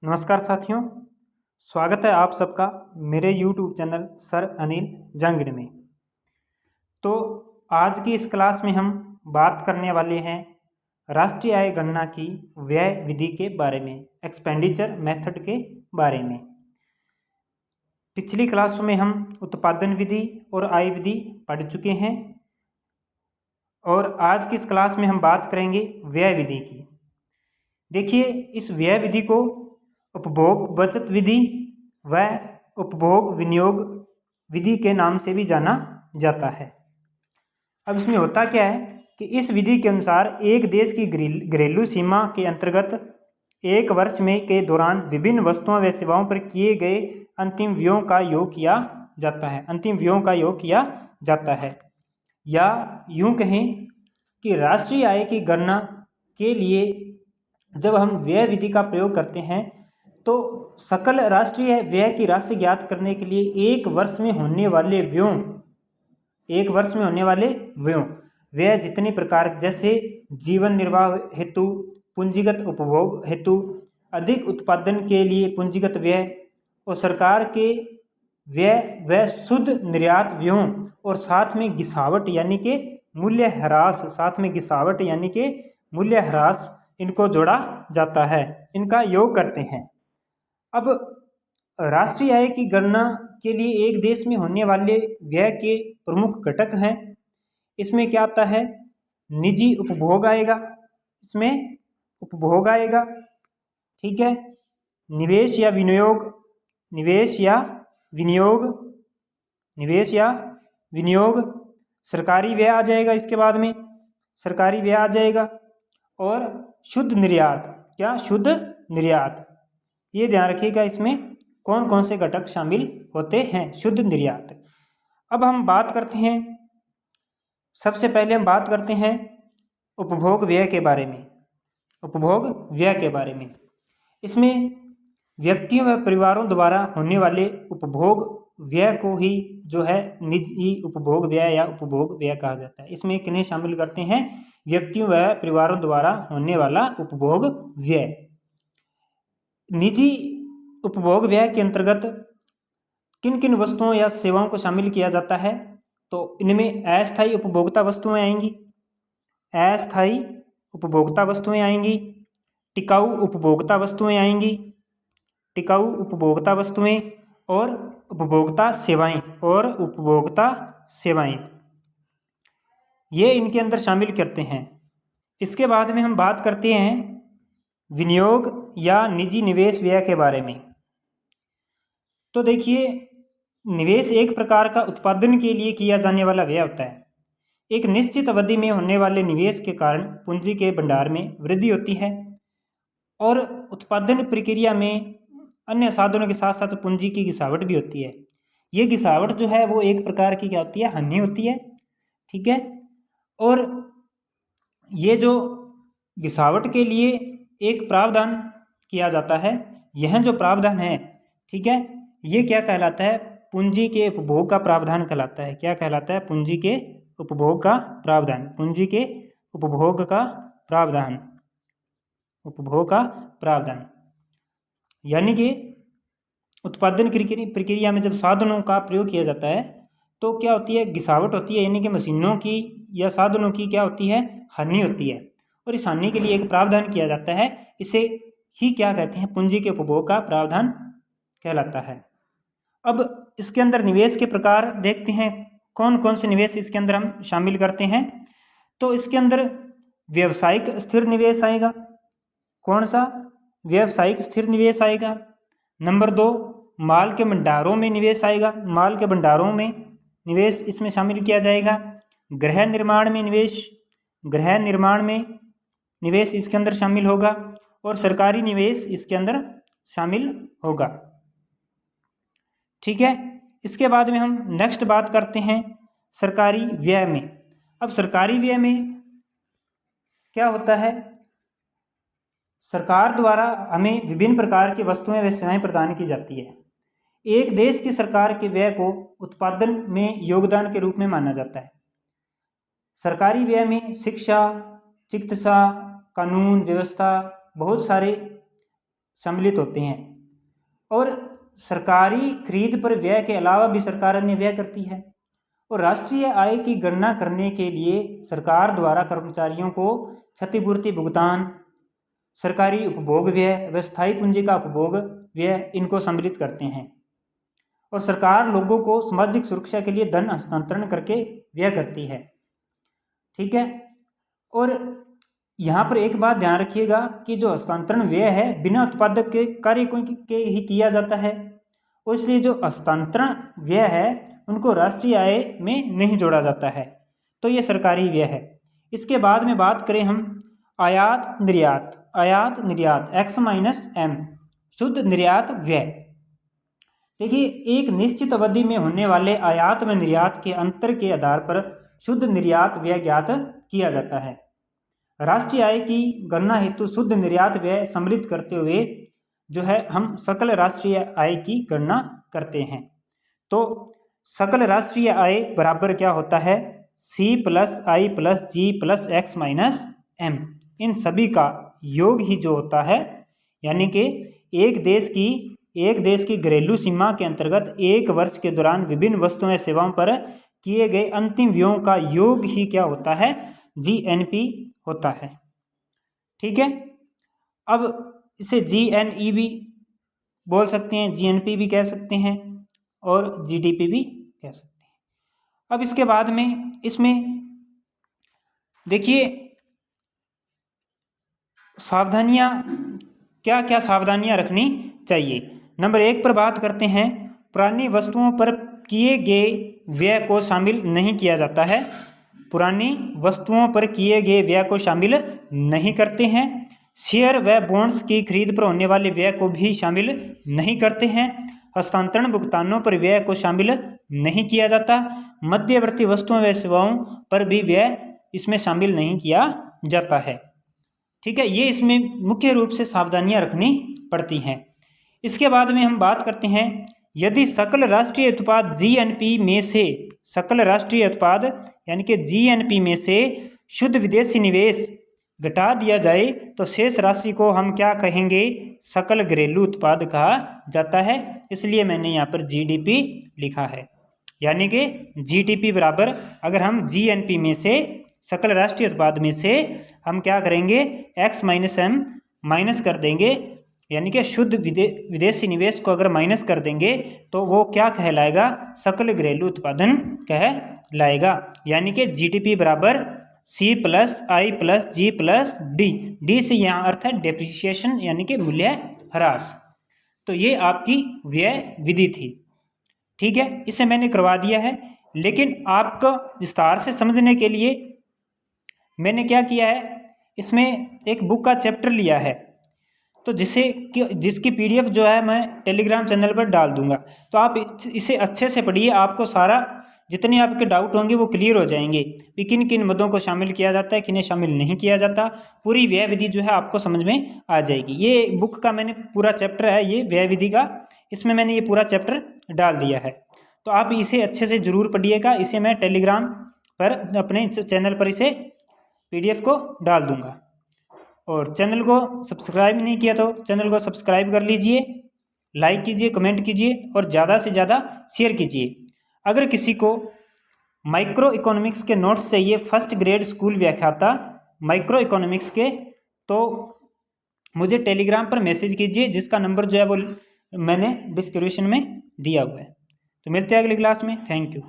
नमस्कार साथियों, स्वागत है आप सबका मेरे YouTube channel sir Anil Jangid में। तो आज की इस क्लास में हम बात करने वाले हैं राष्ट्रीय आय गणना की व्यय विधि के बारे में, एक्सपेंडिचर मेथड के बारे में। पिछली क्लासों में हम उत्पादन विधि और आय विधि पढ़ चुके हैं और आज की इस क्लास में हम बात करेंगे व्यय विधि की। देखिए, इस व्यय विधि को उपभोग बचत विधि व उपभोग विनियोग विधि के नाम से भी जाना जाता है। अब इसमें होता क्या है कि इस विधि के अनुसार एक देश की घरेलू सीमा के अंतर्गत एक वर्ष में के दौरान विभिन्न वस्तुओं व सेवाओं पर किए गए अंतिम व्ययों का योग किया जाता है। अंतिम व्ययों का योग किया जाता है, या यूं कहें कि राष्ट्रीय आय की गणना के लिए जब हम व्यय विधि का प्रयोग करते हैं तो सकल राष्ट्रीय व्यय की राशि ज्ञात करने के लिए एक वर्ष में होने वाले व्यय जितने प्रकार, जैसे जीवन निर्वाह हेतु, पूंजीगत उपभोग हेतु, अधिक उत्पादन के लिए पूंजीगत व्यय और सरकार के व्यय व शुद्ध निर्यात व्ययों और साथ में गिसावट यानी कि मूल्य ह्रास इनको जोड़ा जाता है, इनका योग करते हैं। अब राष्ट्रीय आय की गणना के लिए एक देश में होने वाले व्यय के प्रमुख घटक हैं। इसमें क्या आता है? निजी उपभोग आएगा, इसमें उपभोग आएगा, ठीक है। निवेश या विनियोग, सरकारी व्यय आ जाएगा, इसके बाद में सरकारी व्यय आ जाएगा। और शुद्ध निर्यात, ये ध्यान रखिएगा, इसमें कौन कौन से घटक शामिल होते हैं। शुद्ध निर्यात। अब हम बात करते हैं, सबसे पहले हम बात करते हैं उपभोग व्यय के बारे में। इसमें व्यक्तियों व परिवारों द्वारा होने वाले उपभोग व्यय को ही जो है निजी उपभोग व्यय या उपभोग व्यय कहा जाता है। इसमें किन्हें शामिल करते हैं? व्यक्तियों व परिवारों द्वारा होने वाला उपभोग व्यय। निजी उपभोग व्यय के अंतर्गत किन किन वस्तुओं या सेवाओं को शामिल किया जाता है? तो इनमें अस्थायी उपभोक्ता वस्तुएं आएंगी, टिकाऊ उपभोक्ता वस्तुएं और उपभोक्ता सेवाएं, ये इनके अंदर शामिल करते हैं। इसके बाद में हम बात करते हैं विनियोग या निजी निवेश व्यय के बारे में। तो देखिए, निवेश एक प्रकार का उत्पादन के लिए किया जाने वाला व्यय होता है। एक निश्चित अवधि में होने वाले निवेश के कारण पूंजी के भंडार में वृद्धि होती है और उत्पादन प्रक्रिया में अन्य साधनों के साथ साथ पूंजी की गिसावट भी होती है। ये गिसावट जो है वो एक प्रकार की क्या होती है? हानि होती है, ठीक है। और ये जो गिसावट के लिए एक प्रावधान किया जाता है, यह जो प्रावधान है, ठीक है, ये क्या कहलाता है? पूंजी के उपभोग का प्रावधान कहलाता है। क्या कहलाता है? पूंजी के उपभोग का प्रावधान। यानी कि उत्पादन प्रक्रिया में जब साधनों का प्रयोग किया जाता है तो क्या होती है? गिसावट होती है, यानी कि मशीनों की या साधनों की क्या होती है? हानि होती है। और इस हानि के लिए एक प्रावधान किया जाता है, इसे ही क्या कहते हैं? पूंजी के उपभोग का प्रावधान कहलाता है। अब इसके अंदर निवेश के प्रकार देखते हैं, कौन कौन से निवेश इसके अंदर हम शामिल करते हैं। तो इसके अंदर व्यावसायिक स्थिर निवेश आएगा। कौन सा? व्यावसायिक स्थिर निवेश आएगा। नंबर 2, माल के भंडारों में निवेश आएगा। माल के भंडारों में निवेश इसमें शामिल किया जाएगा। गृह निर्माण में निवेश इसके अंदर शामिल होगा और सरकारी निवेश इसके अंदर शामिल होगा, ठीक है। इसके बाद में हम नेक्स्ट बात करते हैं सरकारी व्यय में। अब सरकारी व्यय में क्या होता है? सरकार द्वारा हमें विभिन्न प्रकार की वस्तुएं व सेवाएं प्रदान की जाती है। एक देश की सरकार के व्यय को उत्पादन में योगदान के रूप में माना जाता है। सरकारी व्यय में शिक्षा, चिकित्सा, कानून व्यवस्था, बहुत सारे सम्मिलित होते हैं। और सरकारी खरीद पर व्यय के अलावा भी सरकार अन्य व्यय करती है। और राष्ट्रीय आय की गणना करने के लिए सरकार द्वारा कर्मचारियों को क्षतिपूर्ति भुगतान, सरकारी उपभोग व्यय व स्थायी पूंजी का उपभोग व्यय इनको सम्मिलित करते हैं। और सरकार लोगों को सामाजिक सुरक्षा के लिए धन हस्तांतरण करके व्यय करती है। ठीक है। और यहाँ पर एक बात ध्यान रखिएगा कि जो हस्तांतरण व्यय है बिना उत्पादक के कार्य के ही किया जाता है, और इसलिए जो हस्तांतरण व्यय है उनको राष्ट्रीय आय में नहीं जोड़ा जाता है, तो ये सरकारी व्यय है। इसके बाद में बात करें हम आयात निर्यात, आयात निर्यात x माइनस m शुद्ध निर्यात व्यय। देखिए, एक निश्चित अवधि में होने वाले आयात व निर्यात के अंतर के आधार पर शुद्ध निर्यात व्यय ज्ञात किया जाता है। राष्ट्रीय आय की गणना हेतु शुद्ध निर्यात व्यय सम्मिलित करते हुए जो है हम सकल राष्ट्रीय आय की गणना करते हैं। तो सकल राष्ट्रीय आय बराबर क्या होता है, C प्लस आई प्लस जी प्लस एक्स माइनस एम। इन सभी का योग ही जो होता है, यानी कि एक देश की घरेलू सीमा के अंतर्गत एक वर्ष के दौरान विभिन्न वस्तुओं एवं सेवाओं पर किए गए अंतिम व्ययों का योग ही क्या होता है, GNP होता है। ठीक है। अब इसे GNE भी बोल सकते हैं, GNP भी कह सकते हैं और GDP भी कह सकते हैं। अब इसके बाद में इसमें देखिए सावधानियां, क्या क्या सावधानियां रखनी चाहिए। नंबर 1 पर बात करते हैं, पुरानी वस्तुओं पर किए गए व्यय को शामिल नहीं किया जाता है। पुरानी वस्तुओं पर किए गए व्यय को शामिल नहीं करते हैं। शेयर व बॉन्ड्स की खरीद पर होने वाले व्यय को भी शामिल नहीं करते हैं। हस्तांतरण भुगतानों पर व्यय को शामिल नहीं किया जाता। मध्यवर्ती वस्तुओं व सेवाओं पर भी व्यय इसमें शामिल नहीं किया जाता है। ठीक है, ये इसमें मुख्य रूप से सावधानियां रखनी पड़ती हैं। इसके बाद में हम बात करते हैं, यदि सकल राष्ट्रीय उत्पाद GNP में से, सकल राष्ट्रीय उत्पाद यानी कि GNP में से शुद्ध विदेशी निवेश घटा दिया जाए तो शेष राशि को हम क्या कहेंगे, सकल घरेलू उत्पाद कहा जाता है। इसलिए मैंने यहाँ पर GDP लिखा है। यानी कि GDP बराबर अगर हम GNP में से, सकल राष्ट्रीय उत्पाद में से हम क्या करेंगे, x माइनस m माइनस कर देंगे, यानी कि शुद्ध विदेशी निवेश को अगर माइनस कर देंगे तो वो क्या कहलाएगा, सकल घरेलू उत्पादन कहलाएगा। यानी कि GDP बराबर C प्लस आई प्लस जी प्लस डी। डी से यहाँ अर्थ है डेप्रिसिएशन यानी कि मूल्य ह्रास। तो ये आपकी व्यय विधि थी। ठीक है, इसे मैंने करवा दिया है, लेकिन आपको विस्तार से समझने के लिए मैंने क्या किया है, इसमें एक बुक का चैप्टर लिया है, तो जिसकी PDF जो है मैं टेलीग्राम चैनल पर डाल दूंगा। तो आप इसे अच्छे से पढ़िए, आपको सारा जितने आपके डाउट होंगे वो क्लियर हो जाएंगे कि किन किन मदों को शामिल किया जाता है, किन्हें शामिल नहीं किया जाता। पूरी व्यय विधि जो है आपको समझ में आ जाएगी। ये बुक का मैंने पूरा चैप्टर है, ये व्यय विधि का, इसमें मैंने ये पूरा चैप्टर डाल दिया है। तो आप इसे अच्छे से ज़रूर पढ़िएगा। इसे मैं टेलीग्राम पर अपने चैनल पर इसे PDF को डाल दूँगा। और चैनल को सब्सक्राइब नहीं किया तो चैनल को सब्सक्राइब कर लीजिए, लाइक कीजिए, कमेंट कीजिए और ज़्यादा से ज़्यादा शेयर कीजिए। अगर किसी को माइक्रो इकोनॉमिक्स के नोट्स चाहिए, फर्स्ट ग्रेड स्कूल व्याख्याता माइक्रो इकोनॉमिक्स के, तो मुझे टेलीग्राम पर मैसेज कीजिए, जिसका नंबर जो है वो मैंने डिस्क्रिप्शन में दिया हुआ है। तो मिलते हैं अगली क्लास में। Thank you.